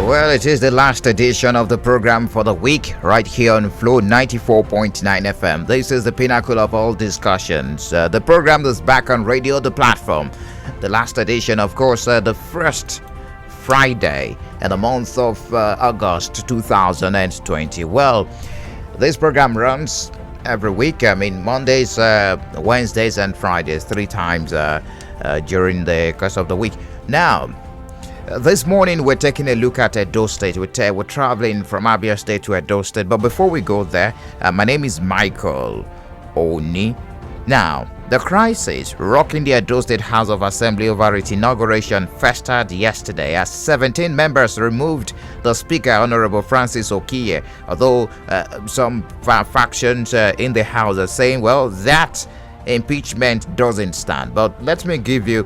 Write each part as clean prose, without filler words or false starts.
Well, it is the last edition of the program for the week, right here on Flow 94.9 FM. This is the pinnacle of all discussions. The program is back on radio, the platform. The last edition, of course, the first Friday in the month of August 2020. Well, this program runs every week. I mean, Mondays, Wednesdays, and Fridays, 3 times during the course of the week. Now, this morning, we're taking a look at Edo State. We're traveling from Obiama State to Edo State. But before we go there, my name is Michael ONeil. Now, the crisis rocking the Edo State House of Assembly over its inauguration festered yesterday as 17 members removed the Speaker, Honorable Francis Okiye. Although some factions in the House are saying, well, that impeachment doesn't stand. But let me give you,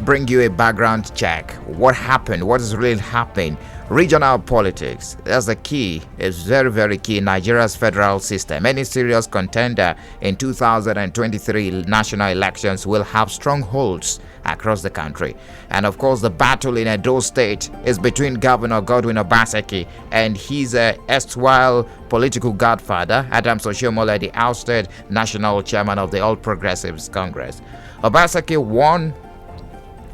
bring you a background check. What happened? What is really happening? Regional politics, that's the key. It's very, very key in Nigeria's federal system. Any serious contender in 2023 national elections will have strongholds across the country. And of course, the battle in Edo State is between Governor Godwin Obaseki and his erstwhile political godfather, Adams Oshiomhole, the ousted national chairman of the All Progressives Congress. Obaseki won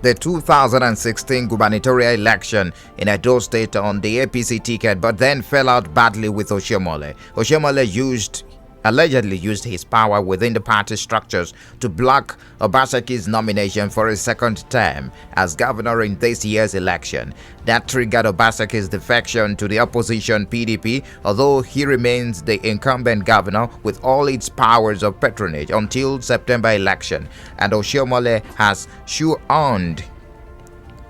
the 2016 gubernatorial election in Edo State on the APC ticket, but then fell out badly with Oshiomhole. Oshiomhole allegedly used his power within the party structures to block Obaseki's nomination for a second term as governor in this year's election. That triggered Obaseki's defection to the opposition PDP, although he remains the incumbent governor with all its powers of patronage until September election, and Oshiomhole has shoehorned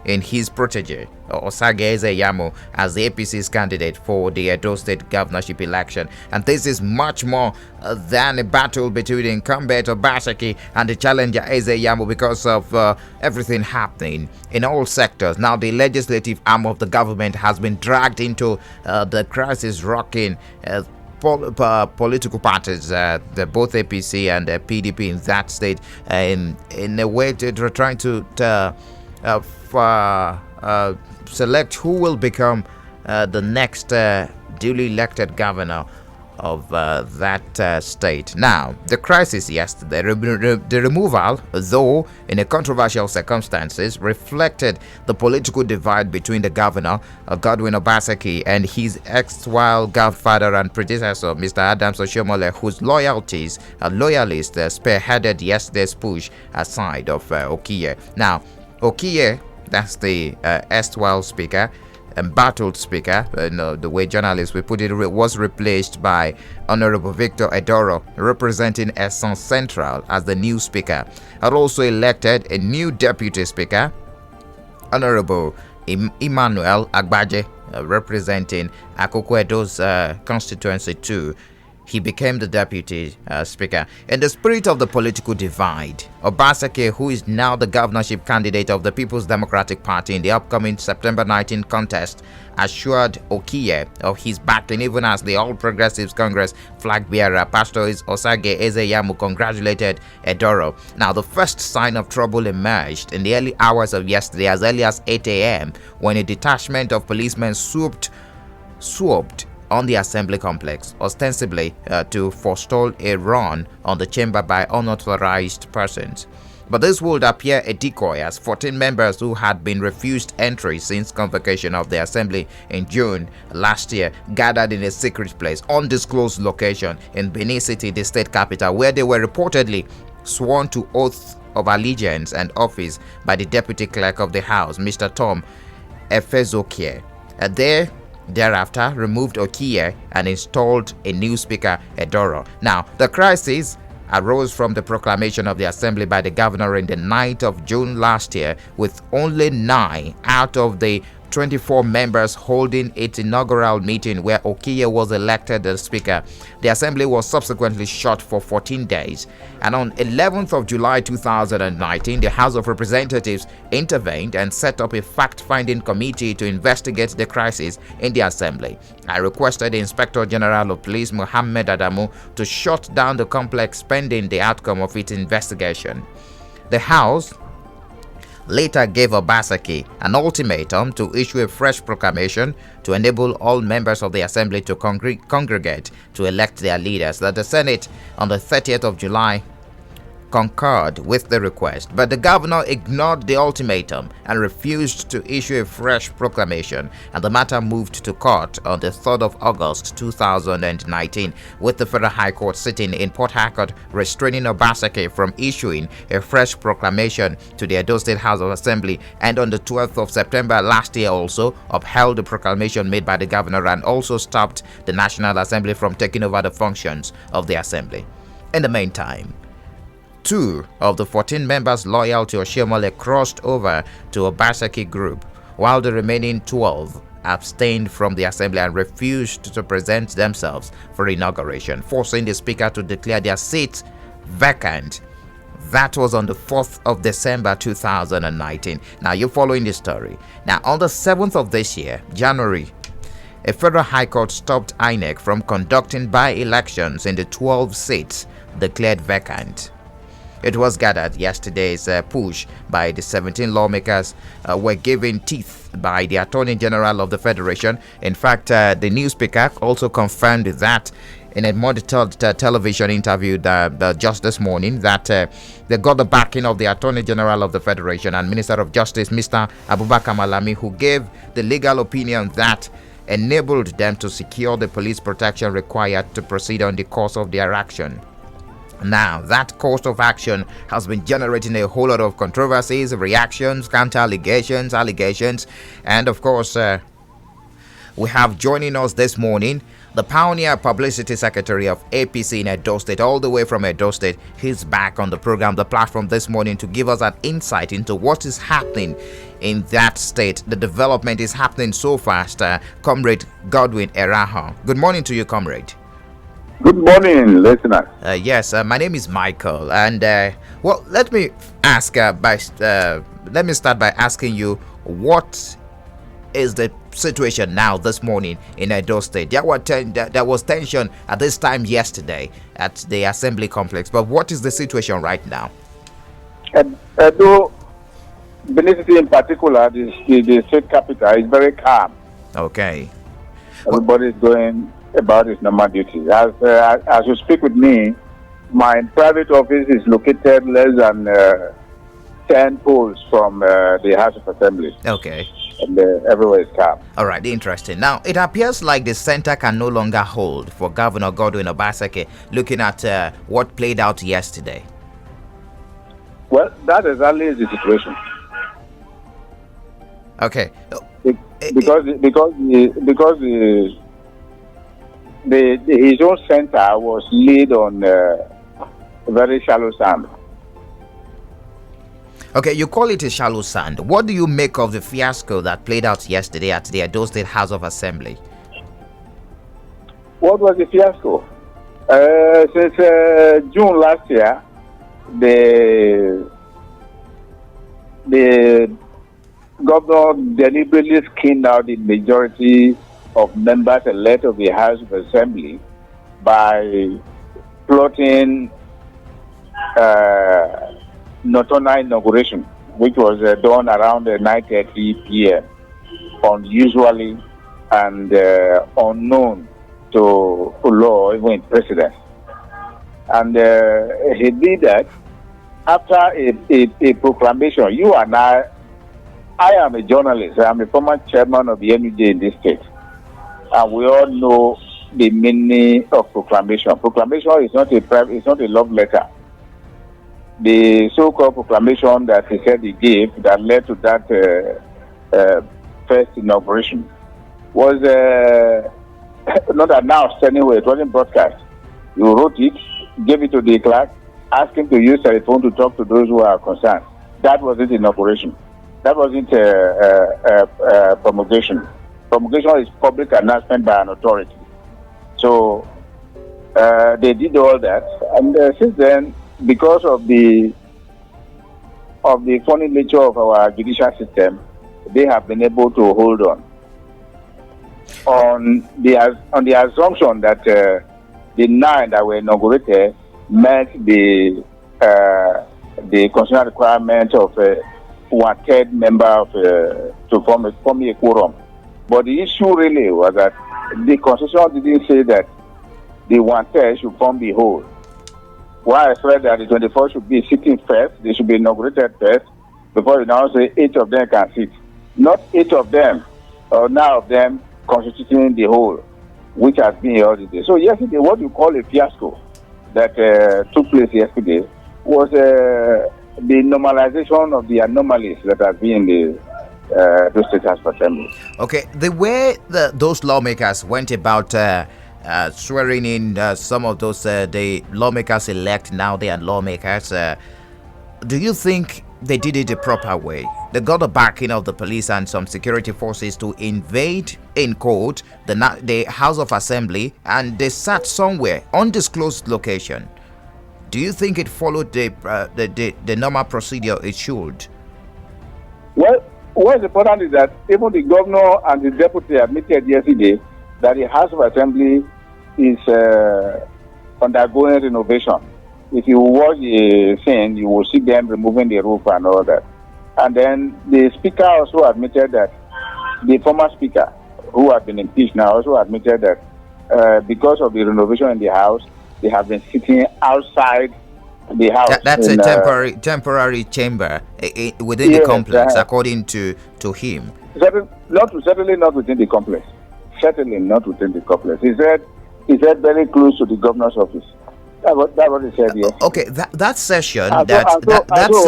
in his protege, Osage Ezeyamu, as the APC's candidate for the Edo State governorship election. And this is much more than a battle between the incumbent Obaseki and the challenger Ezeyamu because of everything happening in all sectors. Now, the legislative arm of the government has been dragged into the crisis rocking political parties, both APC and PDP in that state, in a way they're trying to select who will become the next duly elected governor of that state. Now, the crisis yesterday, the removal, though in a controversial circumstances, reflected the political divide between the governor, Godwin Obaseki, and his erstwhile godfather and predecessor, Mr. Adams Oshiomhole, whose loyalists spearheaded yesterday's push aside of Okiye. Now, Okiye, that's the erstwhile speaker, embattled speaker, the way journalists will put it, was replaced by Honorable Victor Edoro, representing Esan Central, as the new speaker. Had also elected a new deputy speaker, Honorable Emmanuel Agbaje, representing Akoko Edo's constituency 2. He became the deputy speaker. In the spirit of the political divide, Obaseki, who is now the governorship candidate of the People's Democratic Party in the upcoming September 19 contest, assured Okiye of his backing, even as the All Progressives Congress flag bearer, Pastor Osage Ezeyamu, congratulated Edoro. Now, the first sign of trouble emerged in the early hours of yesterday, as early as 8 a.m., when a detachment of policemen swooped on the assembly complex, ostensibly to forestall a run on the chamber by unauthorized persons. But this would appear a decoy, as 14 members who had been refused entry since convocation of the assembly in June last year gathered in a secret place, undisclosed location in Benin City, the state capital, where they were reportedly sworn to oath of allegiance and office by the deputy clerk of the house, Mr. Tom Efezokie. Thereafter, removed Okiye and installed a new speaker, Edoro. Now, the crisis arose from the proclamation of the assembly by the governor in the 9th of June last year, with only 9 out of the 24 members holding its inaugural meeting where Okiye was elected as speaker. The assembly was subsequently shut for 14 days. And on 11th of July 2019, the House of Representatives intervened and set up a fact-finding committee to investigate the crisis in the assembly. I requested the Inspector General of Police, Mohammed Adamu, to shut down the complex pending the outcome of its investigation. The House later gave Obaseki an ultimatum to issue a fresh proclamation to enable all members of the assembly to congregate to elect their leaders. That the Senate on the 30th of July concurred with the request, but the governor ignored the ultimatum and refused to issue a fresh proclamation, and the matter moved to court on the 3rd of August 2019, with the Federal High Court sitting in Port Harcourt restraining Obaseki from issuing a fresh proclamation to the Edo State House of Assembly, and on the 12th of September last year also upheld the proclamation made by the governor and also stopped the National Assembly from taking over the functions of the assembly. In the meantime, 2 of the 14 members loyal to Oshiomhole crossed over to Obaseki group, while the remaining 12 abstained from the assembly and refused to present themselves for inauguration, forcing the speaker to declare their seats vacant. That was on the 4th of December 2019. Now you're following the story. Now on the 7th of this year, January, a federal high court stopped INEC from conducting by-elections in the 12 seats declared vacant. It was gathered yesterday's push by the 17 lawmakers were given teeth by the Attorney General of the Federation. In fact, the new speaker also confirmed that in a more detailed television interview just this morning, that they got the backing of the Attorney General of the Federation and Minister of Justice, Mr. Abubakar Malami, who gave the legal opinion that enabled them to secure the police protection required to proceed on the course of their action. Now, that course of action has been generating a whole lot of controversies, reactions, counter-allegations, allegations, and of course, we have joining us this morning the pioneer publicity secretary of APC in Edo State, all the way from Edo State. He's back on the program, the platform this morning, to give us an insight into what is happening in that state. The development is happening so fast. Comrade Godwin Eraho. Good morning to you, comrade. Good morning, listeners. Yes, my name is Michael, and well, let me start by asking you, what is the situation now this morning in Edo State? There was tension at this time yesterday at the assembly complex, but what is the situation right now? Edo, Benin City in particular, the state capital, is very calm. Okay. Everybody is going about his normal duties. As you speak with me, my private office is located less than 10 poles from the House of Assembly. Okay. And everywhere is calm. All right, interesting. Now, it appears like the center can no longer hold for Governor Godwin Obaseki, looking at what played out yesterday. Well, that exactly is the situation. Okay. Because his own center was laid on very shallow sand. Okay, you call it a shallow sand. What do you make of the fiasco that played out yesterday at the Edo State House of Assembly? What was the fiasco? Since June last year, the governor deliberately skinned out the majority of members elected of the House of Assembly by plotting nocturnal inauguration, which was done around 9:30 p.m. unusually and unknown to law, even president. And he did that after a proclamation. You and I am a journalist. I'm a former chairman of the NUJ in this state. And we all know the meaning of proclamation. Proclamation is not a love letter. The so-called proclamation that he said he gave that led to that first inauguration was not announced anyway. It wasn't broadcast. You wrote it, gave it to the clerk, asked him to use telephone to talk to those who are concerned. That wasn't inauguration. That wasn't promulgation. Promulgation is public announcement by an authority. So they did all that, and since then, because of the funny nature of our judicial system, they have been able to hold on the assumption that the 9 that were inaugurated met the constitutional requirement of one-third member to form a quorum. But the issue really was that the constitution didn't say that the one-third should form the whole. Why I said that the 24 should be sitting first, they should be inaugurated first, before you now say 8 of them can sit. Not 8 of them, or 9 of them constituting the whole, which has been held today. So yesterday, what you call a fiasco that took place yesterday was the normalization of the anomalies that have been in the Edo State House of Assembly. Okay, the way those lawmakers went about swearing in some of those the lawmakers elect now they are lawmakers, do you think they did it the proper way? They got the backing of the police and some security forces to invade, in quote, the House of Assembly, and they sat somewhere undisclosed location. Do you think it followed the normal procedure it should? Well, what's important is that even the governor and the deputy admitted yesterday that the House of Assembly is undergoing renovation. If you watch the thing, you will see them removing the roof and all that. And then the speaker also admitted that the former speaker, who had been impeached now, also admitted that because of the renovation in the house, they have been sitting outside the house. That's a temporary chamber within the complex, according to him. Certainly not within the complex. Certainly not within the complex. He said very close to the governor's office. That's what he said, yes. Okay, that session, that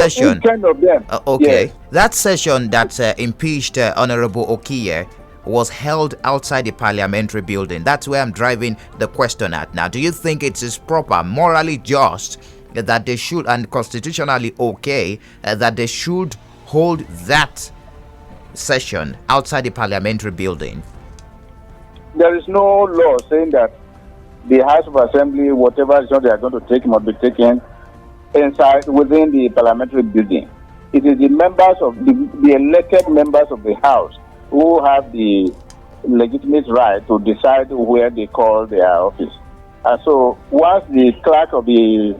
session that impeached Honorable Okiye was held outside the parliamentary building. That's where I'm driving the question at now. Do you think it is proper, morally just, that they should, and constitutionally okay, that they should hold that session outside the parliamentary building? There is no law saying that the House of Assembly, whatever decision they are going to take, must be taken inside within the parliamentary building. It is the members of the elected members of the House who have the legitimate right to decide where they call their office. And so once the clerk of the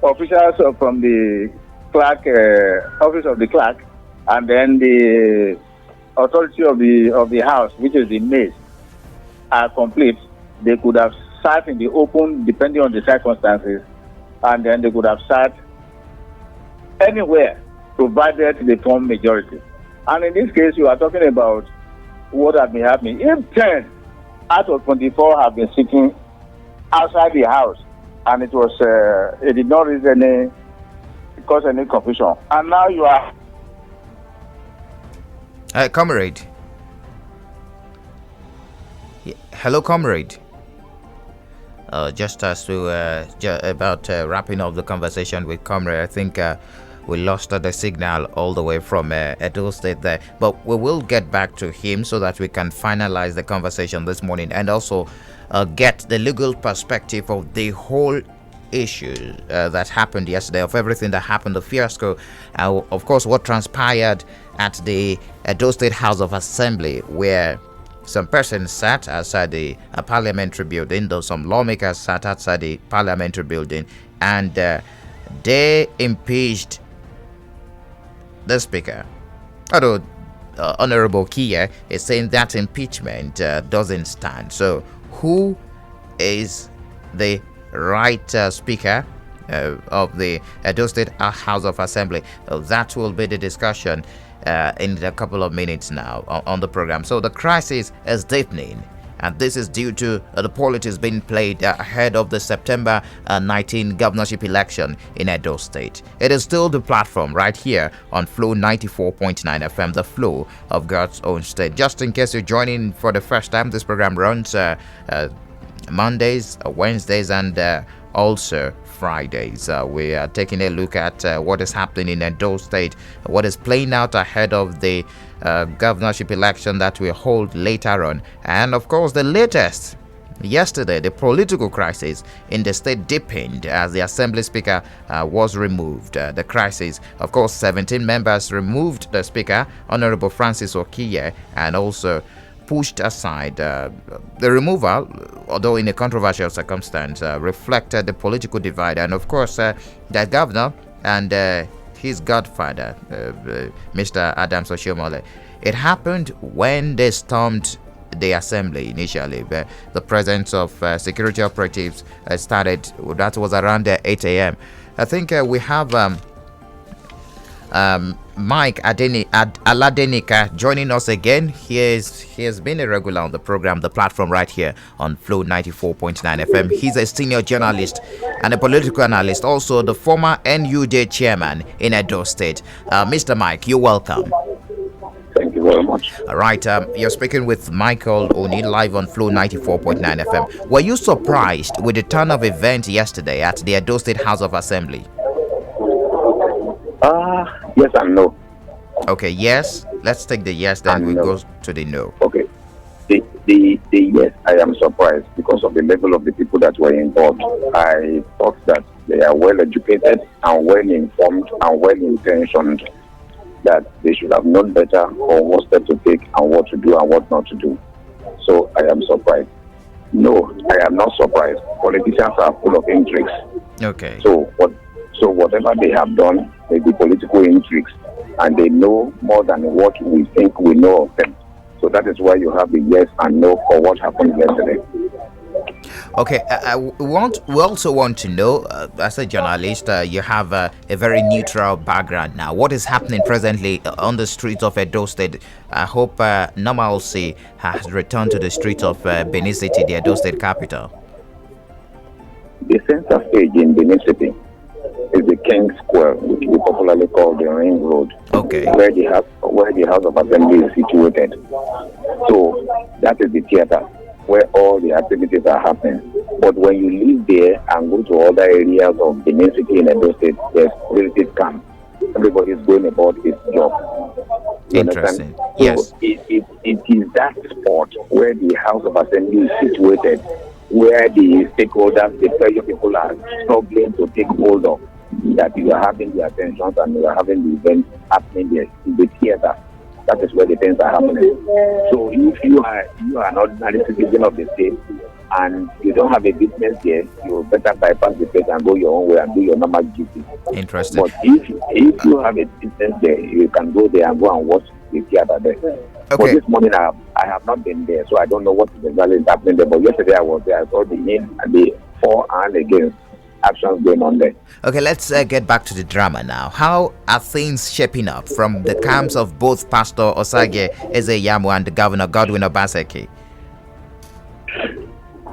officials from the clerk office of the clerk, and then the authority of the House, which is the mace, are complete, they could have sat in the open depending on the circumstances, and then they could have sat anywhere provided they form majority. And in this case, you are talking about what has been happening. If 10 out of 24 have been sitting outside the house, and it did not cause any confusion, and now you are comrade. Hello, comrade. Just as to about wrapping up the conversation with comrade, I think we lost the signal all the way from Edo State there, but we will get back to him so that we can finalize the conversation this morning and also get the legal perspective of the whole issue that happened yesterday, of everything that happened, the fiasco, of course, what transpired at the Edo State House of Assembly, where some persons sat outside the parliamentary building, though some lawmakers sat outside the parliamentary building, and they impeached the speaker. Although Honorable Kia is saying that impeachment doesn't stand. So who is the right speaker of the Edo State House of Assembly? That will be the discussion in a couple of minutes now on the program. So the crisis is deepening, and this is due to the politics being played ahead of the September 19 governorship election in Edo State. It is still the platform right here on Flow 94.9 FM, the flow of God's own state. Just in case you're joining for the first time, this program runs Mondays, Wednesdays, and also Fridays. We are taking a look at what is happening in Edo State, what is playing out ahead of the governorship election that will hold later on, and of course the latest. Yesterday, the political crisis in the state deepened as the Assembly Speaker was removed. The crisis, of course, 17 members removed the Speaker, Honorable Francis Okiye, and also pushed aside. The removal, although in a controversial circumstance, reflected the political divide, and of course the governor and his godfather, Mr. Adams Oshiomhole. It happened when they stormed the assembly initially. The presence of security operatives started. That was around 8 a.m. I think we have Mike Aladenika joining us again. He has been a regular on the program, the platform right here on Flow 94.9 FM. He's a senior journalist and a political analyst, also the former NUJ chairman in Edo State. Mr. Mike, you're welcome. Thank you very much. All right, you're speaking with Michael ONeil live on Flow 94.9 FM. Were you surprised with the turn of events yesterday at the Edo State House of Assembly? Yes and no. Okay, yes. Let's take the yes, then we go to the no. Okay. The yes, I am surprised because of the level of the people that were involved. I thought that they are well educated and well informed and well intentioned, that they should have known better or what step to take and what to do and what not to do. So I am surprised. No, I am not surprised. Politicians are full of intrigues. Okay. So whatever they have done may be political intrigues, and they know more than what we think we know of them. So that is why you have the yes and no for what happened yesterday. Okay, we also want to know, as a journalist, you have a very neutral background now. What is happening presently on the streets of Edo State? I hope normalcy has returned to the streets of Benin City, the Edo State capital. The center stage in Benin City is the King Square, which we popularly call the Ring Road. Okay. Where the House of Assembly is situated. So that is the theater where all the activities are happening. But when you leave there and go to other areas of Benin City in Edo State, there's relative calm. Everybody is going about his job. Interesting. Yes. So it is that spot where the House of Assembly is situated, where the stakeholders, the pressure people are struggling to take hold of, that you are having the attention and you are having the events happening there in the theater. That is where the things are happening. So if you are an ordinary citizen of the state and you don't have a business there, you better bypass the place and go your own way and do your normal duty. Interesting. But if you have a business there, you can go there and go and watch the theater there. Okay. But this morning I have not been there, so I don't know what exactly is happening there. But yesterday I was there. I saw the in and the for and against actions going on there. Okay, let's get back to the drama now. How are things shaping up from the camps of both Pastor Osage Ezeyamu and the Governor Godwin Obaseki?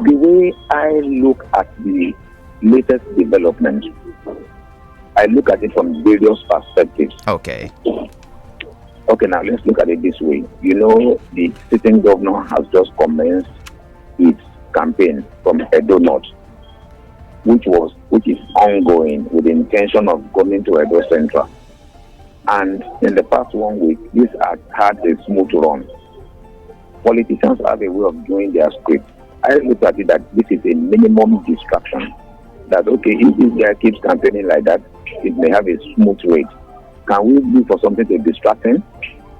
The way I look at the latest development, I look at it from various perspectives. Okay. Okay, now let's look at it this way. You know, the sitting governor has just commenced its campaign from Edo North, which is ongoing with the intention of going to Edo Central. And in the past 1 week, this has had a smooth run. Politicians have a way of doing their script. I look at it that this is a minimum distraction. That, okay, if this guy keeps campaigning like that, it may have a smooth rate. Can we look for something to distract him?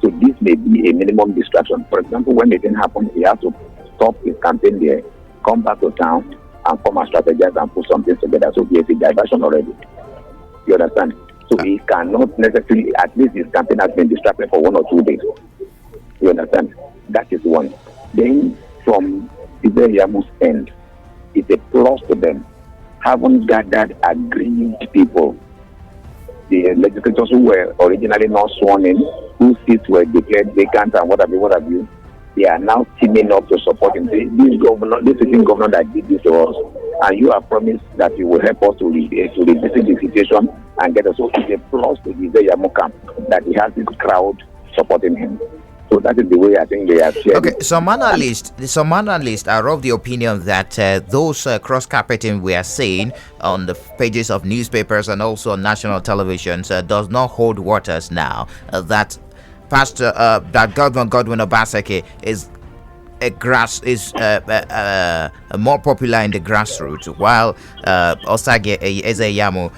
So this may be a minimum distraction. For example, when it didn't happen, he has to stop his campaign there, come back to town, and come and strategize and put something together. So there's a diversion already. You understand? So he cannot necessarily, at least his campaign has been distracted for 1 or 2 days. You understand? That is one. Then from Ezeyamu's end, it's a plus to them. Haven't gathered aggrieved people. The legislators who were originally not sworn in, whose seats were declared vacant and what have you, they are now teaming up to support him. This sitting governor that did this to us, and you have promised that you will help us to revisit the situation and get us. So it's a plus to the Ezeyamu camp that he has this crowd supporting him. So that is the way I think they are sharing. Okay, some analysts are of the opinion that those cross-carpeting we are seeing on the pages of newspapers and also on national televisions does not hold waters now. That Governor Godwin Obaseki is more popular in the grassroots, while Osage Ezeyamu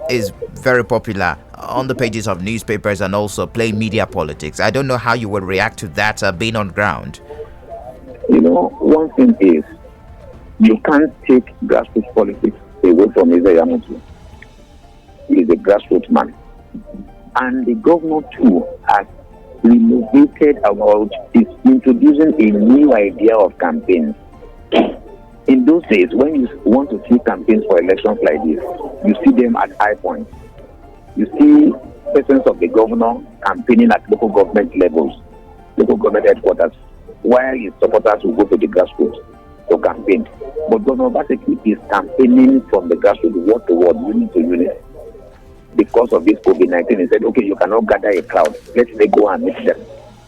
is very popular on the pages of newspapers and also playing media politics. I don't know how you would react to that being on ground. You know, one thing is, you can't take grassroots politics away from Ezeyamu. He is a grassroots man. And the governor too has innovated about is introducing a new idea of campaigns. In those days, when you want to see campaigns for elections like this, you see them at high points. You see presence of the governor campaigning at local government levels, local government headquarters, while his supporters will go to the grassroots to campaign. But Governor Obaseki is campaigning from the grassroots, word to word, unit to unit. Because of this COVID-19, he said, okay, you cannot gather a crowd. Let's go and meet them.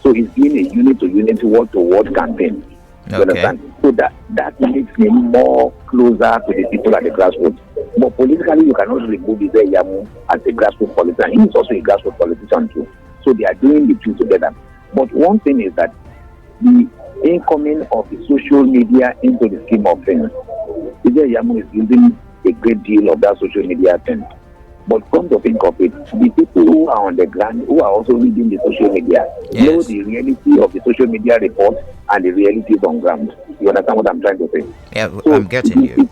So he's doing a unit to unit, word to word campaign. You understand? So that makes him more closer to the people at the grassroots. But politically, you cannot remove Edo Yamu as a grassroots politician. He is also a grassroots politician too. So they are doing the two together. But one thing is that the incoming of the social media into the scheme of things, Edo Yamu is using a great deal of that social media thing. But come to think of it, the people who are on the ground, who are also reading the social media, know the reality of the social media reports and the realities on ground. You understand what I'm trying to say? Yeah, so I'm getting you.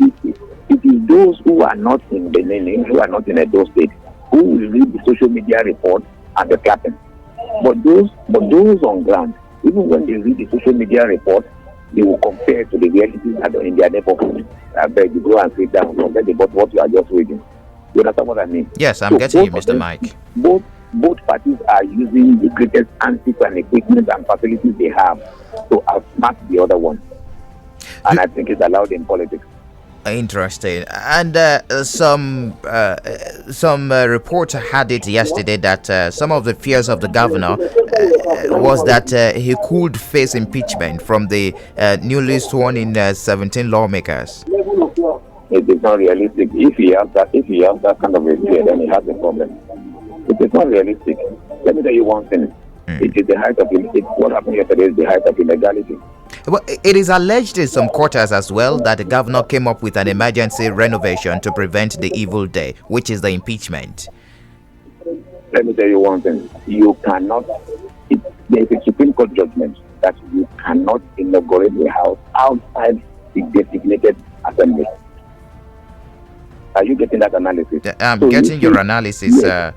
It is those who are not in Benin, who are not in Edo State, who will read the social media reports and the clapping. But those on ground, even when they read the social media reports, they will compare to the realities in their neighborhood. I beg you, go and sit down, forget about what you are just reading. You understand what I mean? Yes, I'm getting you, Mr. Mike. Both parties are using the greatest antics and equipment and facilities they have to outsmart the other one. And I think it's allowed in politics. Interesting. And some reports had it yesterday that some of the fears of the governor was that he could face impeachment from the newly sworn in 17 lawmakers. It is not realistic. If he has that kind of a fear, then he has a problem. It is not realistic. Let me tell you one thing. It is the height of what happened yesterday is the height of illegality. Well, it is alleged in some quarters as well that the governor came up with an emergency renovation to prevent the evil day, which is the impeachment. Let me tell you one thing. You cannot. There is a Supreme Court judgment that you cannot inaugurate the house outside the designated assembly. Are you getting that analysis? I'm getting your analysis. Yes.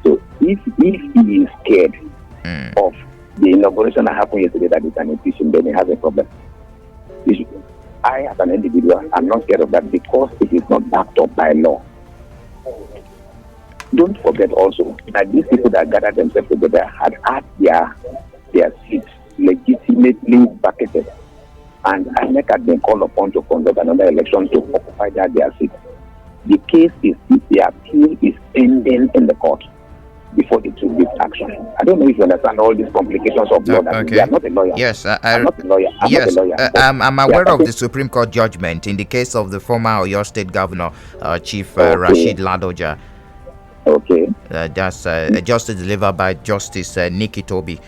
So if he is scared of the inauguration that happened yesterday that is an impeachment, then he has a problem. I, as an individual, am not scared of that because it is not backed up by law. Don't forget also that these people that gathered themselves together had their seats legitimately vacated, and INEC had been called upon to conduct another election to occupy their seats. The case is, the appeal is pending in the court before they took this action. I don't know if you understand all these complications of law. Okay. I'm not a lawyer. Yes, I'm not a lawyer. I'm aware of the Supreme Court judgment in the case of the former Oyo State Governor, Chief Rashid Ladoja. Okay. That's justice delivered by Justice Nikki Toby.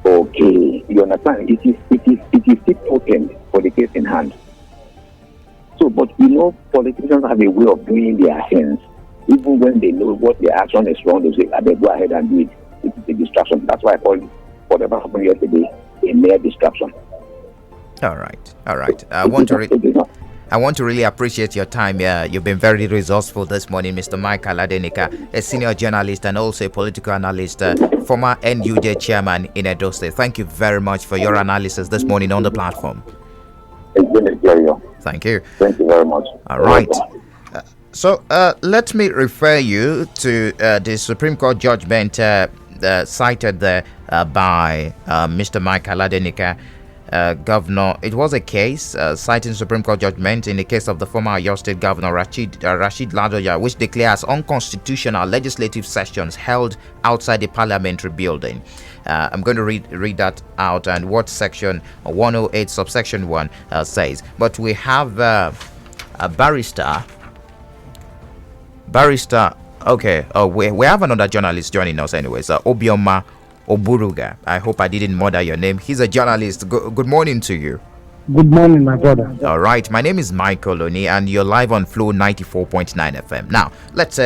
Okay, you understand? It is still potent for the case in hand. So, but politicians have a way of doing their things. Even when they know what their action is wrong, they say, they go ahead and do it. It is a distraction. That's why I call it whatever happened yesterday a mere distraction. All right. I want to really appreciate your time. You've been very resourceful this morning, Mr. Mike Aladenika, a senior journalist and also a political analyst, former NUJ chairman in Edo State. Thank you very much for your analysis this morning on the platform. It's been a pleasure. Thank you. Thank you very much. All right. So let me refer you to the Supreme Court judgment cited there by Mr. Mike Aladenika, Governor. It was a case citing Supreme Court judgment in the case of the former Oyo State Governor Rashid Ladoja, which declares unconstitutional legislative sessions held outside the parliamentary building. I'm going to read that out and what section 108 subsection 1 says. But we have a barrister. Okay. Oh, we have another journalist joining us anyways. Obiama Obiamar. I hope I didn't murder your name. He's a journalist. Good morning to you. Good morning, my brother. All right. My name is Michael Oni, and you're live on Flow 94.9 FM. Now, let's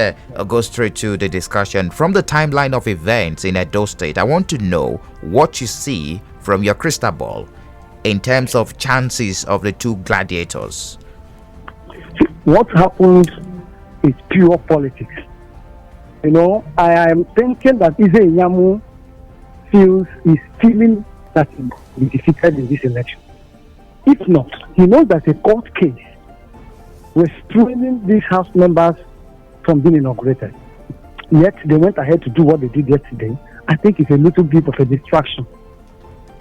go straight to the discussion. From the timeline of events in Edo State, I want to know what you see from your crystal ball in terms of chances of the two gladiators. What happened is pure politics. I am thinking that Ize Inyamu is feeling that he will be defeated in this election. If not, he knows that a court case restraining these House members from being inaugurated. Yet they went ahead to do what they did yesterday. I think it's a little bit of a distraction.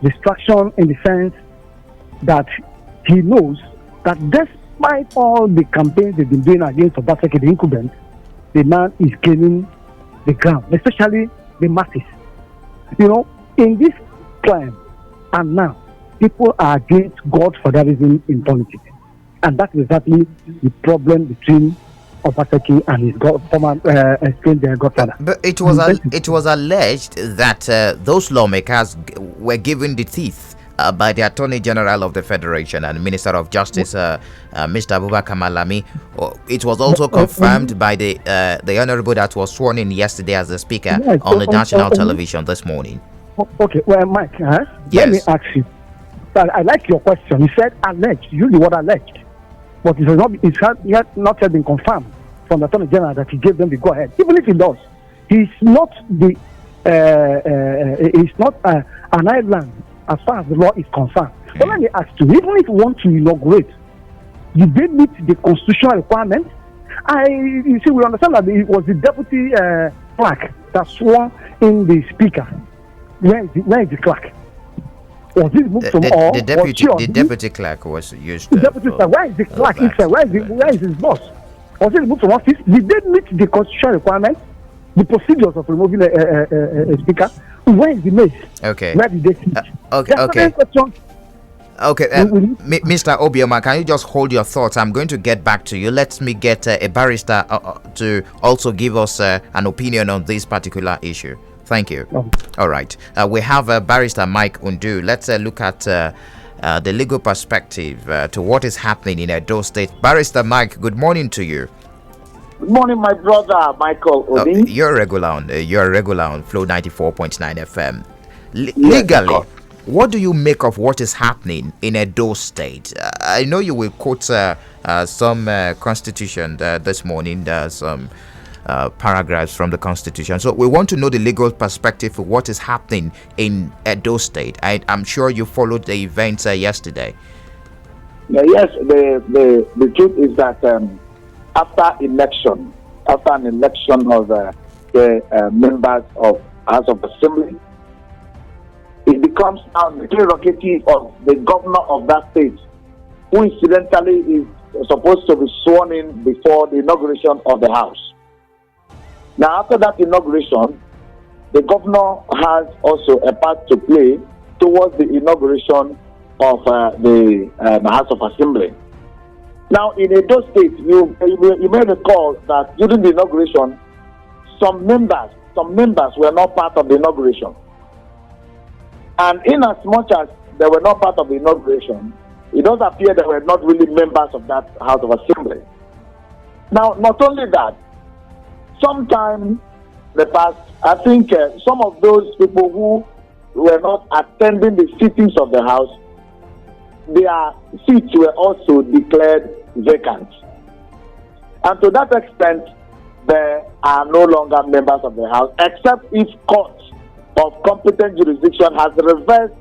Distraction in the sense that he knows that despite all the campaigns they've been doing against Obaseki, the incumbent, the man is gaining the ground, especially the masses. In this climb and now, people are against godfatherism in politics. And that's exactly the problem between Obaseki and his former godfather. But it was alleged that those lawmakers were given the teeth by the Attorney General of the Federation and Minister of Justice, Mr. Abubakar Malami. It was also confirmed by the Honorable that was sworn in yesterday as the Speaker on the national television this morning. Okay, well, Mike, Yes. Let me ask you. I like your question. You said alleged. You the word alleged. But it has not yet been confirmed from the Attorney General that he gave them the go-ahead. Even if he does, he's not an island as far as the law is concerned. But let me ask you, even if you want to inaugurate, you did meet the constitutional requirement. You see, we understand that it was the deputy clerk that swore in the speaker. Where is the clerk? Was this moved from all? The deputy clerk was used. The deputy clerk. Where is the clerk? Where is his boss? Was it removed from office? Did they meet the constitutional requirements? The procedures of removing a speaker? Where is the mace? Okay. Where did they sit? Okay. Mr. Obiamar, can you just hold your thoughts? I'm going to get back to you. Let me get a barrister to also give us an opinion on this particular issue. Thank you. All right. We have Barrister Mike Undu. Let's look at the legal perspective to what is happening in Edo State. Barrister Mike, good morning to you. Good morning, my brother Michael Odin. You're regular on Flow 94.9 FM. Legally, what do you make of what is happening in Edo State? I know you will quote some constitution this morning, some paragraphs from the constitution. So we want to know the legal perspective of what is happening in Edo State. I'm sure you followed the events yesterday. Yes, the truth is that after an election of the members of House of Assembly, it becomes now the prerogative of the governor of that state, who incidentally is supposed to be sworn in before the inauguration of the House. Now, after that inauguration, the governor has also a part to play towards the inauguration of the House of Assembly. Now, in Edo State, you may recall that during the inauguration, some members were not part of the inauguration. And in as much as they were not part of the inauguration, it does appear they were not really members of that House of Assembly. Now, not only that, sometime in the past, I think some of those people who were not attending the sittings of the House, their seats were also declared vacant. And to that extent, they are no longer members of the House, except if court of competent jurisdiction has reversed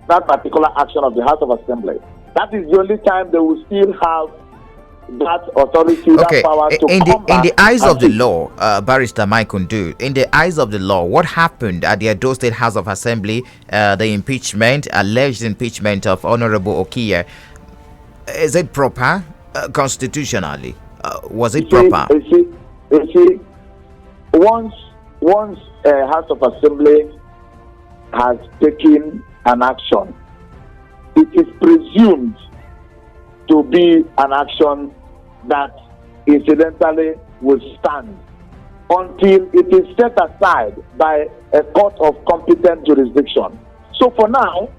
that particular action of the House of Assembly. That is the only time they will still have that authority, that power to in the eyes of the law, Barrister Mike Undu, in the eyes of the law, what happened at the Edo State House of Assembly, the alleged impeachment of Honorable Okiye, is it proper constitutionally? Was it proper? You see, once a House of Assembly has taken an action, it is presumed to be an action that incidentally will stand until it is set aside by a court of competent jurisdiction. So for now,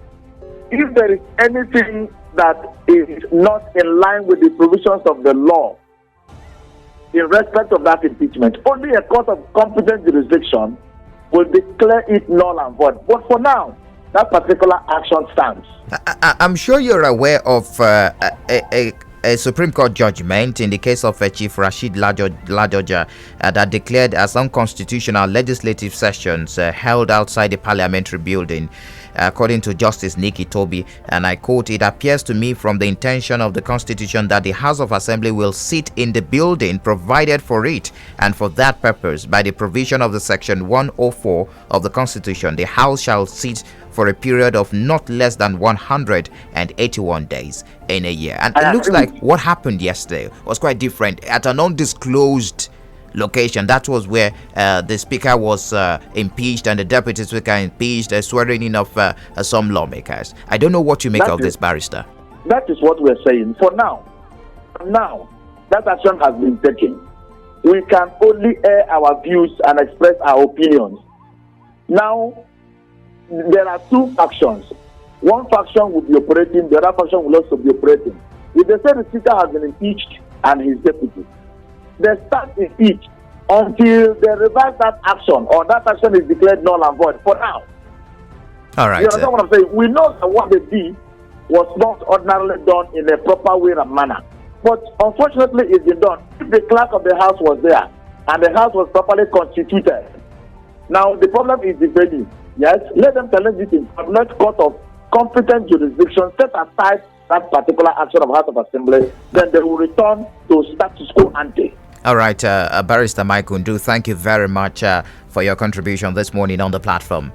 if there is anything that is not in line with the provisions of the law in respect of that impeachment, only a court of competent jurisdiction will declare it null and void. But for now, that particular action stands. I'm sure you're aware of a a Supreme Court judgment in the case of Chief Rashid Ladoja that declared as unconstitutional legislative sessions held outside the parliamentary building. According to Justice Nikki Toby, and I quote, "It appears to me from the intention of the Constitution that the House of Assembly will sit in the building provided for it, and for that purpose, by the provision of the Section 104 of the Constitution, the House shall sit for a period of not less than 181 days in a year." And it looks like what happened yesterday was quite different at an undisclosed location. That was where the speaker was impeached and the deputy speaker impeached, swearing in of some lawmakers. I don't know what you make of this, barrister. That is what we're saying. For now, that action has been taken. We can only air our views and express our opinions. Now, there are two factions. One faction will be operating, the other faction will also be operating. If they say the speaker has been impeached and his deputy, they start impeached until they revise that action or that action is declared null and void for now. All right. You understand what I'm saying? We know that what they did was not ordinarily done in a proper way and manner. But unfortunately, it's been done. If the clerk of the house was there and the house was properly constituted, now the problem is the venue. Yes, let them challenge it in let court of competent jurisdiction set aside that particular action of House of Assembly, then they will return to status quo ante. All right, Barrister Mike Undu, thank you very much for your contribution this morning on the platform.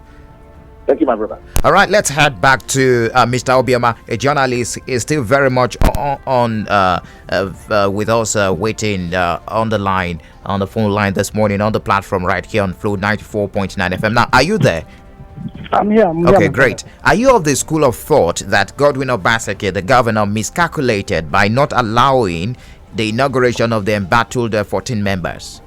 Thank you, my brother. All right, let's head back to Mr. Obiamar, a journalist, is still very much on with us, waiting on the line, on the phone line this morning on the platform right here on Flow 94.9 FM. Now, are you there? I'm here. Okay, great. Are you of the school of thought that Godwin Obaseki, the governor, miscalculated by not allowing the inauguration of the embattled 14 members?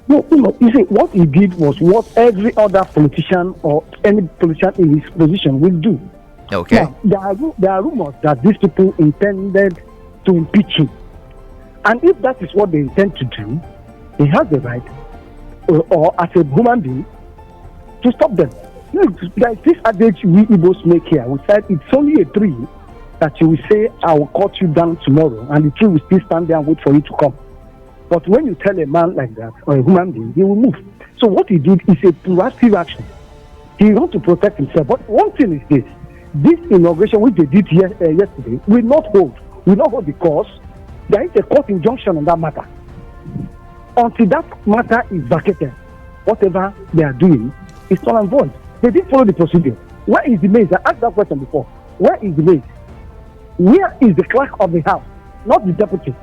No, you see, what he did was what every other politician or any politician in his position will do. Okay. Now, there are rumors that these people intended to impeach him. And if that is what they intend to do, he has the right, or as a human being, to stop them. There is this adage we Igbos make here. We said it's only a tree that you will say, "I will cut you down tomorrow," and the tree will still stand there and wait for you to come. But when you tell a man like that, or a human being, he will move. So what he did is a proactive action. He wants to protect himself. But one thing is this inauguration which they did yesterday will not hold because there is a court injunction on that matter. Until that matter is vacated, whatever they are doing is null and void. They didn't follow the procedure. Where is the maze? I asked that question before. Where is the maze? Where is the clerk of the house, not the deputy?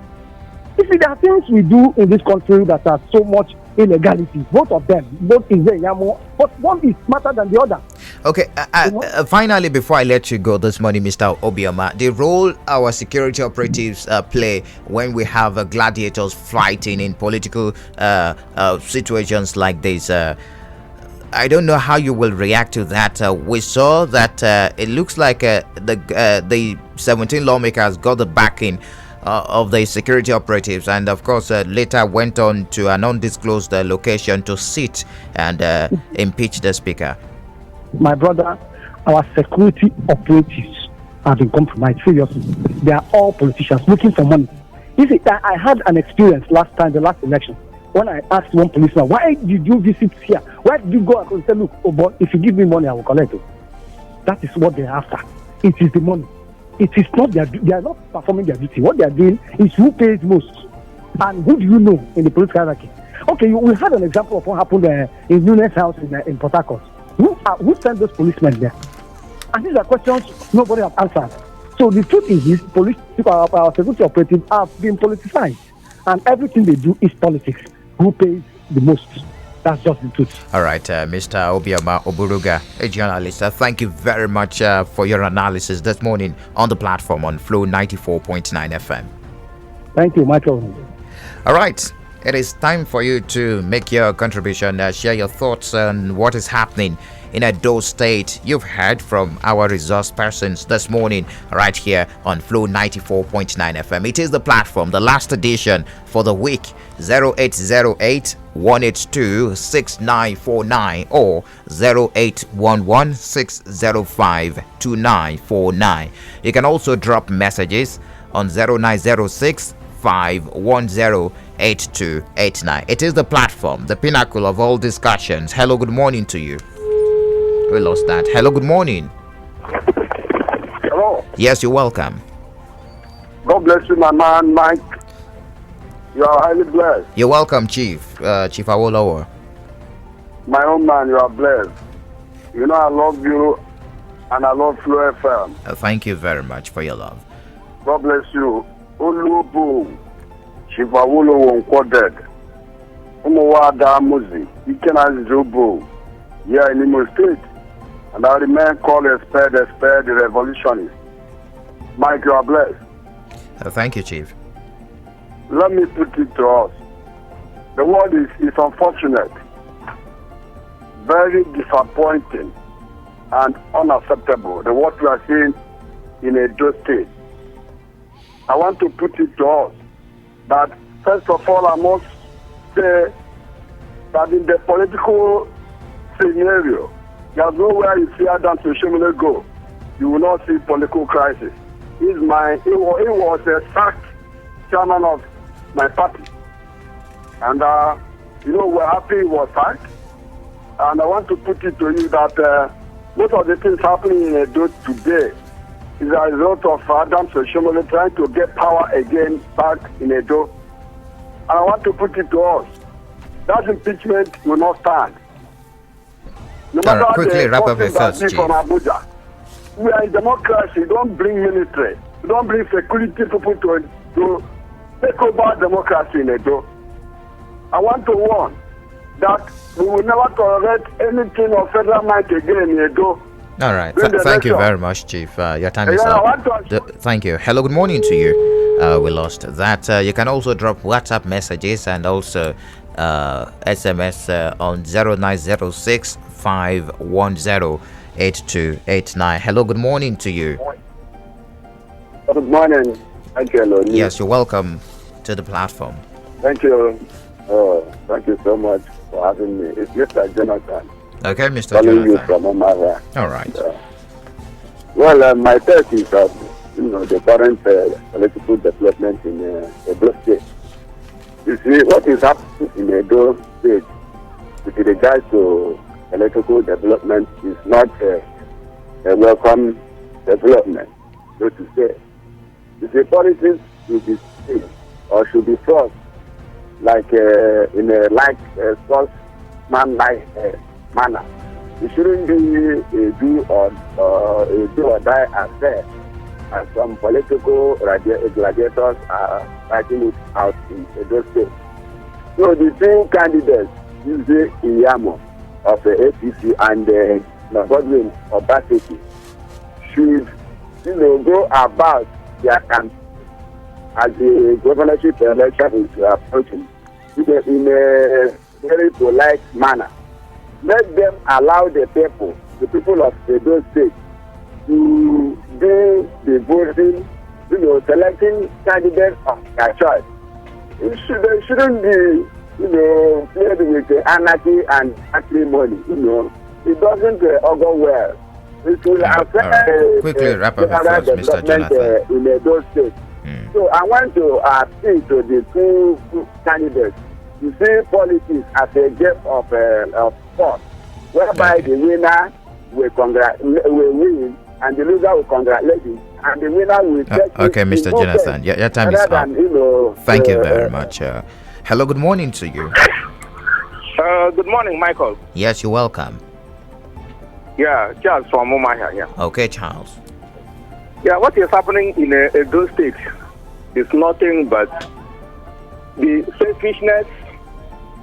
You see, there are things we do in this country that are so much illegality. Both of them, both is there, but one is smarter than the other. Okay, finally, before I let you go this morning, Mr. Obiamar, the role our security operatives play when we have gladiators fighting in political situations like this. I don't know how you will react to that. We saw that it looks like the 17 lawmakers got the backing of the security operatives, and of course later went on to an undisclosed location to sit and impeach the speaker. My brother, our security operatives have been compromised seriously. They are all politicians looking for money. You see, I had an experience last time, the last election, when I asked one policeman, "Why did you visit here? Why did you go?" And say, "Look, oh boy, if you give me money, I will collect it." That is what they're after. It is the money. It is not they are not performing their duty. What they are doing is who pays most. And who do you know in the political hierarchy? Okay, we had an example of what happened in Nunes House in Port Harcourt. Who sent those policemen there? And these are questions nobody has answered. So the truth is this, our security operatives have been politicized. And everything they do is politics. Who pays the most? That's just the truth. All right, Mr. Obiama Oburuga, a journalist. Thank you very much for your analysis this morning on the platform on Flow 94.9 FM. Thank you, Michael. All right, it is time for you to make your contribution, share your thoughts on what is happening in Edo State. You've heard from our resource persons this morning right here on Flow 94.9 FM. It is the platform, the last edition for the week. 0808 182 6949 or 0811 605 2949. You can also drop messages on 0906 510 8289. It is the platform, the pinnacle of all discussions. Hello, good morning to you. We lost that. Hello, good morning. Hello. Yes, you're welcome. God bless you, my man, Mike. You are highly blessed. You're welcome, Chief. Chief Awolowo. My own man, you are blessed. You know I love you and I love Flow FM. Thank you very much for your love. God bless you. Olubu, Chief Awolowo Nkwoded, Umuwada Muzi, Ikena Zobo, here in Imo State. And I remain called a spade, the revolutionist. Mike, you are blessed. Thank you, Chief. Let me put it to us. The world is unfortunate, very disappointing, and unacceptable. The what we are seeing in Edo State. I want to put it to us that, first of all, I must say that in the political scenario, there's nowhere you see Adam Soshimele go. You will not see political crisis. He was a sacked chairman of my party. And, we're happy he was sacked. And I want to put it to you that most of the things happening in Edo today is a result of Adam Soshimele trying to get power again back in Edo. And I want to put it to us, that impeachment will not stand. No matter quickly wrap up your thoughts, Chief. From Abuja, we are in democracy. Don't bring military. Don't bring security people to take over democracy in Edo. I want to warn that we will never tolerate anything of federal might again in Edo. All right. Thank you very much, Chief. Your time is up. Thank you. Hello, good morning to you. We lost that. You can also drop WhatsApp messages and also SMS on 0906 510 8289. Hello, good morning to you. Good morning. Thank you, Yes, you're welcome to the platform. Thank you. Thank you so much for having me. It's Mr. Jonathan. Okay, Mr. Calling you Jonathan. from Omara. All right. My take is that the current political development in Edo State. You see, what is happening in Edo State with regards to electrical development is not a welcome development, so to say. You see, policies should be seen or should be forced like in a sportsman-like manner. It shouldn't be a do or die affair, as some political gladiators are fighting it out in Edo State. So the two candidates, Iyamo of the APC and Godwin of Basiki, should go about their campaign as the governorship election is approaching in a very polite manner. Let them allow the people of Edo State, to do the voting, selecting candidates of their choice. They shouldn't be, played with anarchy and acrimony. It doesn't augur well. It will affect quickly wrap up your thoughts, Mr. Jonathan. In Edo State. So I want to appeal to the two candidates to see politics as a game of sport, whereby the winner will win and the loser will congratulate you, and the winner will take okay, Mr. Jonathan, your time is up. Thank you very much. Hello, good morning to you. Good morning, Michael. Yes, you're welcome. Yeah, Charles from Omahia. Yeah. Okay, Charles. Yeah, what is happening in Edo State is nothing but the selfishness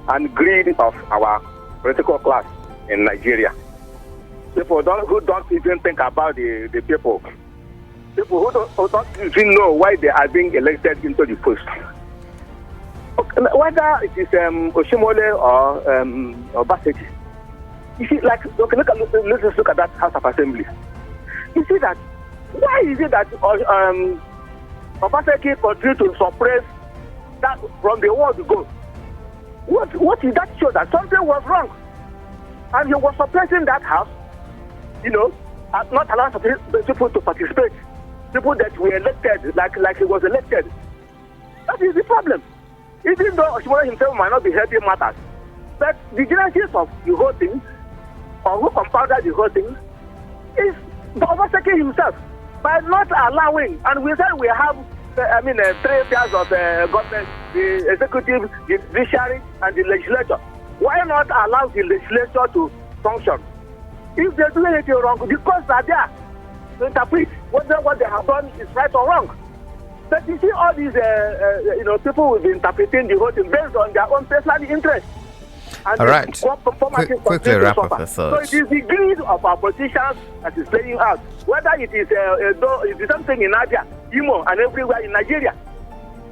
and greed of our political class in Nigeria. People who don't even think about the people. People who don't even know why they are being elected into the post. Whether it is Oshimole or Baseki. You see, let's look at that House of Assembly. You see that, why is it that Obaseki continue to suppress that from the world ago? What did that show? That something was wrong. And he was suppressing that house, not allowing people to participate. people that were elected like he was elected. That is the problem. Even though Oshimole himself might not be helping matters, but the genesis of the whole thing, or who compounded the whole thing, is overtaking himself by not allowing. And we said we have, 3 tiers of government: the executive, the judiciary, and the legislature. Why not allow the legislature to function? If they do anything wrong, the courts are there to interpret whether what they have done is right or wrong. But you see, all these people will be interpreting the whole thing based on their own personal interest. And all right. Quickly wrap up your thoughts. So it is the greed of our politicians that is playing out. Whether it is the same thing in Abia, Imo, and everywhere in Nigeria.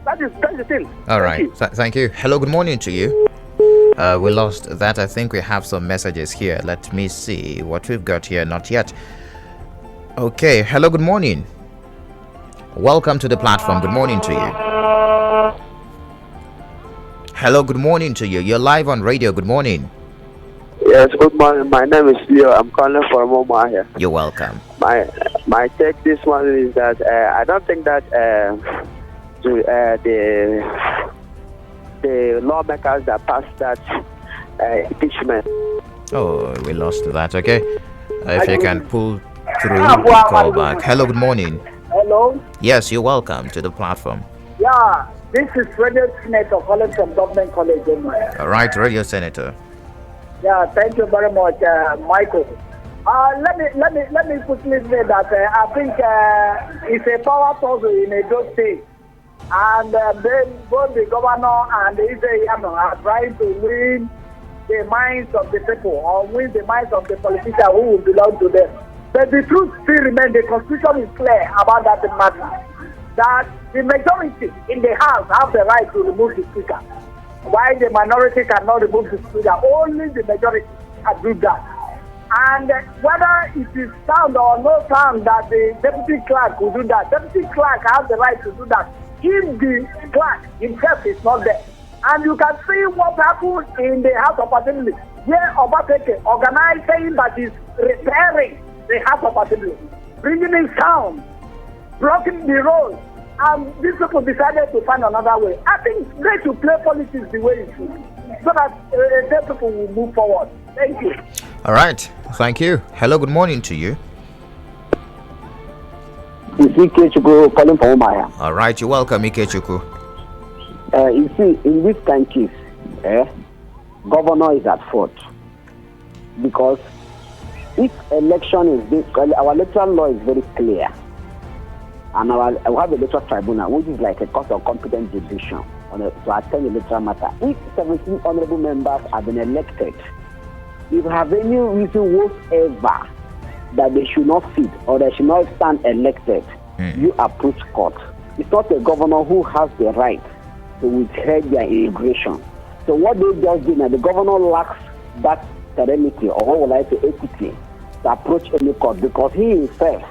That's the thing. All right. Thank you. Hello, good morning to you. We lost that. I think we have some messages here. Let me see what we've got here. Not yet. Okay. Hello, good morning. Welcome to the platform. Good morning to you. Hello, good morning to you. You're live on radio. Good morning. Yes, good morning. My name is Leo. I'm calling from Omaha here. You're welcome. My take this one is that I don't think that the lawmakers that passed that impeachment. Oh, we lost that. Okay. If you can pull through, call back. Hello, good morning. Hello? Yes, you're welcome to the platform. Yeah, this is Radio Senator calling from Government College. All right, Radio Senator. Yeah, thank you very much, Michael. Let me quickly say that I think it's a power puzzle in Edo State, and both the governor and the Israel are trying to win the minds of the people, or win the minds of the politicians who will belong to them. But the truth still remains. The Constitution is clear about that matter, that the majority in the House have the right to remove the Speaker, while the minority cannot remove the Speaker. Only the majority can do that. And whether it is sound or no sound that the deputy clerk will do that, deputy clerk has the right to do that if the clerk himself is not there. And you can see what happened in the House of Assembly, where Obateke organized saying that he's repairing the House of Assembly, bringing in sound, blocking the road, and these people decided to find another way. I think they should play politics the way it should, so that the people will move forward. Thank you. All right. Thank you. Hello, good morning to you. Ikechukwu calling from Omaya. All right, you're welcome, Ikechukwu. You see, in this country, governor is at fault, because if election is this, our electoral law is very clear, and we have a electoral tribunal, which is like a court of competent decision to attend the electoral matter. If 17 honorable members have been elected, if you have any reason whatsoever that they should not sit or they should not stand elected, you approach court. It's not a governor who has the right to withhold their immigration. So what they just did now, the governor lacks that serenity, or what would I say, equity, to approach any court, because he himself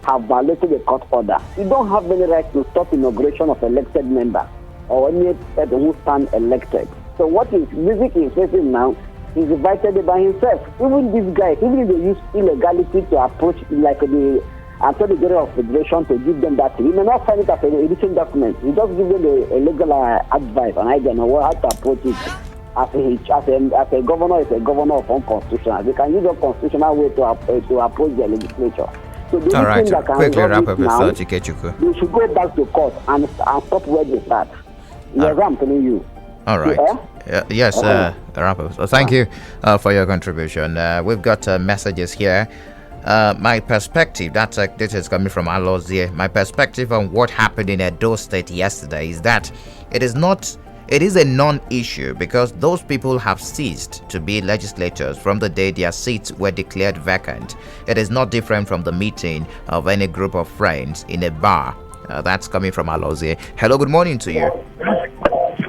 have violated the court order. You don't have any right to stop inauguration of elected member or any person who stand elected. So what is music is facing now is invited by himself. Even these guys, even if they use illegality to approach like the Attorney General of Federation to give them that, you may not find it as a written document. You just give them a legal advice, and I don't know how to approach it. As a governor, is a governor of unconstitutional. They can use a constitutional way to approach their legislature. So the all right, thing that can quickly wrap up now, with Ikechukwu. they should go back to court and stop where they start. Yes, I'm telling you. All right. Yes, wrap up. So thank you for your contribution. We've got messages here. My perspective, this is coming from Alozie. My perspective on what happened in Edo State yesterday is that it is a non-issue, because those people have ceased to be legislators from the day their seats were declared vacant. It is not different from the meeting of any group of friends in a bar. That's coming from Alozie. Hello, good morning to you.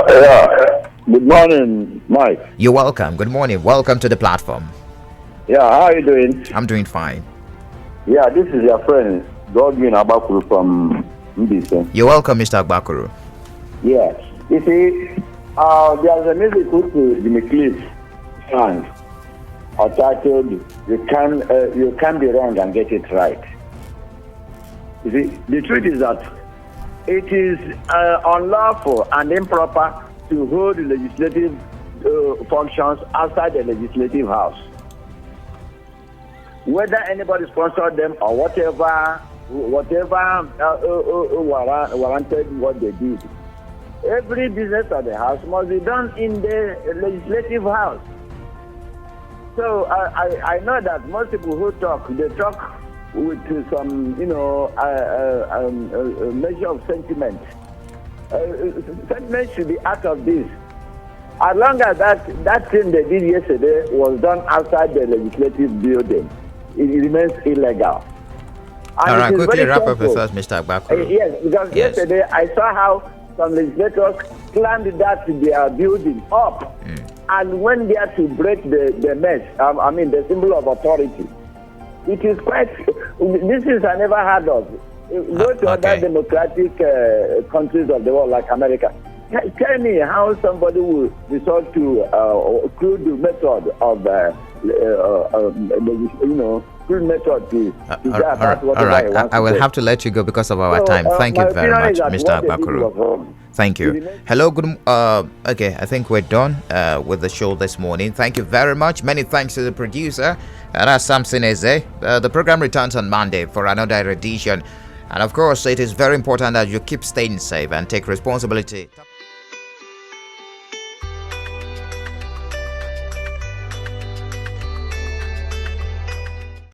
Yeah, good morning, Mike. You're welcome. Good morning. Welcome to the platform. Yeah, how are you doing? I'm doing fine. Yeah, this is your friend, Godwin Abakuru from Mbise. You're welcome, Mr. Agbakuru. Yes. You see, there's a music put to Jimmy Cliff's song, titled, you can be wrong and get it right. You see, the truth is that it is unlawful and improper to hold legislative functions outside the legislative house. Whether anybody sponsored them or whatever warranted what they did. Every business of the house must be done in the legislative house. So I know that most people who talk, they talk with some, measure of sentiment. Sentiment should be out of this. As long as that thing they did yesterday was done outside the legislative building, it remains illegal. And all right, quickly wrap up with first, Mr. Agbakoro. Yes, because yesterday I saw how some legislators climbed that their building up and went there to break the mesh, the symbol of authority. It is quite, this is I never heard of. Go to other democratic countries of the world like America. Tell me how somebody will resort to crude method of, crude method to all right. I will have to let you go because of our time. Thank you very much, Mr. Agbakoro. Thank you. Hello, good. Okay, I think we're done with the show this morning. Thank you very much. Many thanks to the producer. That's Samson Eze. The program returns on Monday for another edition. And of course, it is very important that you keep staying safe and take responsibility.